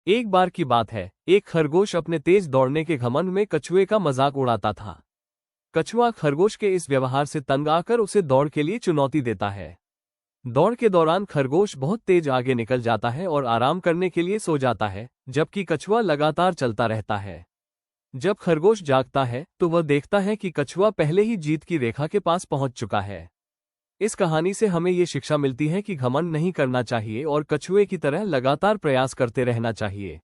एक बार की बात है, एक खरगोश अपने तेज दौड़ने के घमंड में कछुए का मजाक उड़ाता था। कछुआ खरगोश के इस व्यवहार से तंग आकर उसे दौड़ के लिए चुनौती देता है। दौड़ के दौरान खरगोश बहुत तेज आगे निकल जाता है और आराम करने के लिए सो जाता है, जबकि कछुआ लगातार चलता रहता है। जब खरगोश जागता है तो वह देखता है कि कछुआ पहले ही जीत की रेखा के पास पहुंच चुका है। इस कहानी से हमें ये शिक्षा मिलती है कि घमंड नहीं करना चाहिए और कछुए की तरह लगातार प्रयास करते रहना चाहिए।